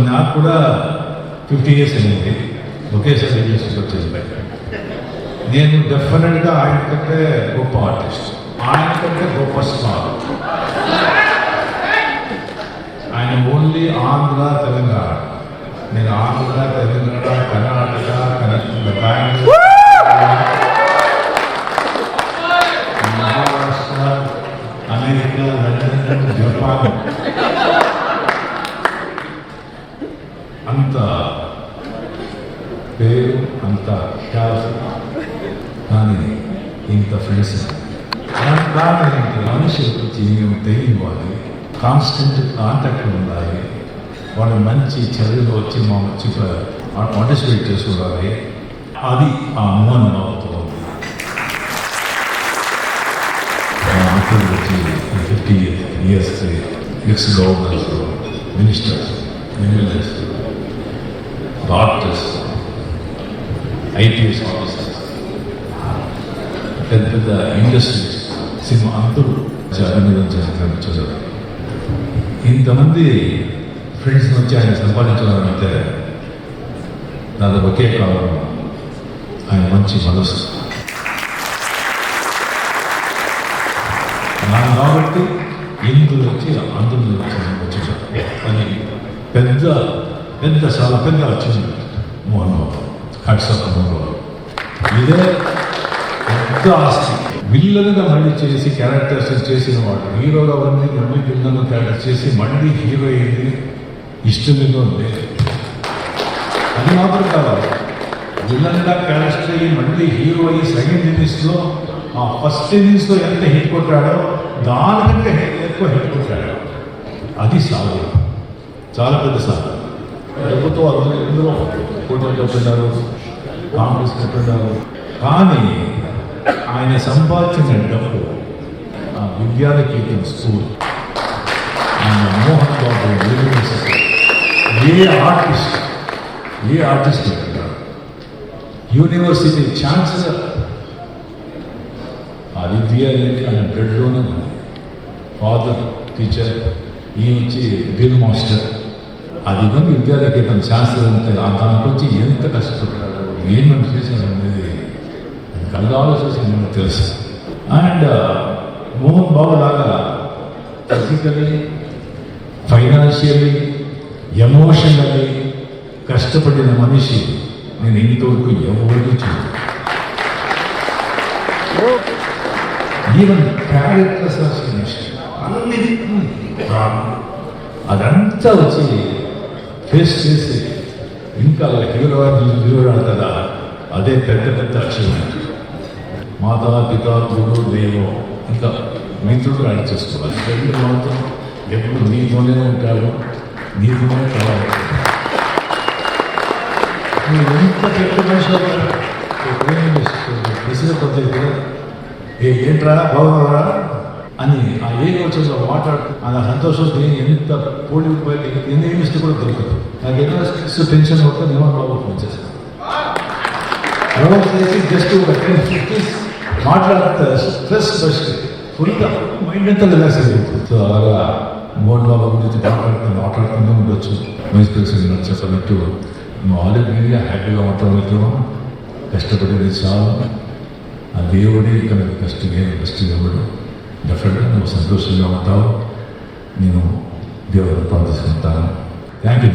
నాకు కూడా 50 years అయింది, ఒకేసారి ఇండస్ట్రీకి వచ్చేసి బయట. నేను డెఫినెట్గా ఆయన కంటే గొప్ప ఆర్టిస్ట్, ఆయన కంటే గొప్ప స్టార్. ఆయన ఓన్లీ ఆంధ్ర తెలంగాణ, నేను Andhra Telangana Karnataka Bengaluru Maharashtra America London Japan అంత పేరు అంత ఖ్యాతి, కానీ ఇంత ఫ్రెండ్స్ మనిషి గురించి తెలియవాలి, కాన్స్టెంట్ కాంటాక్ట్ ఉండాలి, వాళ్ళు మంచి చదువులు వచ్చి మా వచ్చి పార్టిసిపేట్ చేసుకోవాలి. అది ఆ మోహన్ బాబుతో ఉంది. వచ్చి 50 years X governors, ministers, MLAs, doctors, IPS officers, పెద్ద పెద్ద ఇండస్ట్రీస్, సినిమా అందరూ చదువు. ఇంతమంది ఫ్రెండ్స్ నుంచి ఆయన సంపాదించాలంటే దాదాపు ఒకే కాలం, ఆయన మంచి మనసు. కాబట్టి ఇందులో వచ్చి అందులో వచ్చేసారు. అని పెద్ద పెద్ద చాలా పెద్ద వచ్చింది మోహన్ బాబు, కట్సప్ మోహన్ బాబు. ఇదే పెద్ద ఆస్తి. విల్లన్గా మళ్ళీ చేసి క్యారెక్టర్స్ చేసిన వాడు, హీరోగా ఉంది మళ్ళీ విల్లన్ క్యారెక్టర్ చేసి మళ్ళీ హీరో అయింది ఇష్టంగా ఉంది. అది మాత్రం కావాలి, విల్లన్గా క్యారెక్టర్ అయ్యి మళ్ళీ హీరో అయ్యి సెకండ్ ఇన్నింగ్స్లో ఆ ఫస్ట్ ఇన్నింగ్స్లో ఎంత హిట్ కొట్టాడో దానికంటే ఎక్కువ హిట్ కొట్టాడు. అది సాగు, చాలా పెద్ద సాగు. ప్రభుత్వం అందరూ ఫోటోలు చెప్తున్నారు, కాంగ్రెస్ చెప్తున్నారు, కానీ ఆయన సంపాదించిన డబ్బు ఆ విద్యానికేతన్ స్కూల్, ఆయన మోహన్ బాబు యూనివర్సిటీ, ఏ ఆర్టిస్ట్ యూనివర్సిటీ ఛాన్సలర్, ఆ విద్య ఆయన బ్లడ్లోనే ఉంది. ఫాదర్ టీచర్, ఈ నుంచి డ్రిల్ మాస్టర్, అది కానీ విద్యానికేతన్ ఛాన్సలర్ అంటే దానికి వచ్చి ఎంత కష్టపడ్డాడు, ఏమని చేశాడు అనేది కళ్ళాలో చూసి మనకు తెలుసు. అండ్ మోహన్ బాబు లాగా ఫిజికలీ, ఫైనాన్షియలీ, ఎమోషనలీ కష్టపడిన మనిషి నేను ఇంతవరకు ఎవరికి చూడలేదు. ఈవెన్ క్యారెక్టర్ అసాసినేషన్ అదంతా వచ్చి ఫేస్ చేసి ఇంకా హీరో కదా, అదే పెద్ద పెద్ద అచీవ్మెంట్. మాతా పిత గురు దేవో, ఇంకా మిత్రుడు యాడ్ చేసుకోవాలి. రెండు మాత్రం ఎప్పుడు నీతోనే ఉంటాడు, నీతోనే కావాలి. నువ్వు ఎంత పెద్ద మనిషి విసిరే పద్ధతి ఏంట్రా బాగున్నారా అని ఆ ఏం వచ్చేసి మాట్లాడుతూ ఆ సంతోషం ఎంత పోటీ ఎన్ని ఇస్తే కూడా దొరకదు. నాకు ఎన్నో టెన్షన్ అవుతా నేను బాబు ఫోన్ చేశాను. చేసి జస్ట్ ఒక 10-15 మాట్లాడితే స్ట్రెస్ బస్ట్ ఫుల్గా మైండ్ అంతా రిలాక్స్ అయిపోతుంది. సో అలాగా మోహన్ బాబు గురించి మాట్లాడుతూనే ఉండొచ్చు. వైస్ ప్రెసిడెంట్ చెప్పినట్టు నువ్వు ఆల్రెడీ హ్యాపీగా మాట్లాడుతున్నావు, కష్టపడేది చాలు, ఆ దేవుడే ఇక్కడ కష్టం ఇవ్వడు. డెఫినెట్గా నువ్వు సంతోషంగా ఉంటావు, నేను దేవుడు ప్రార్థిస్తుంటాను. Thank you.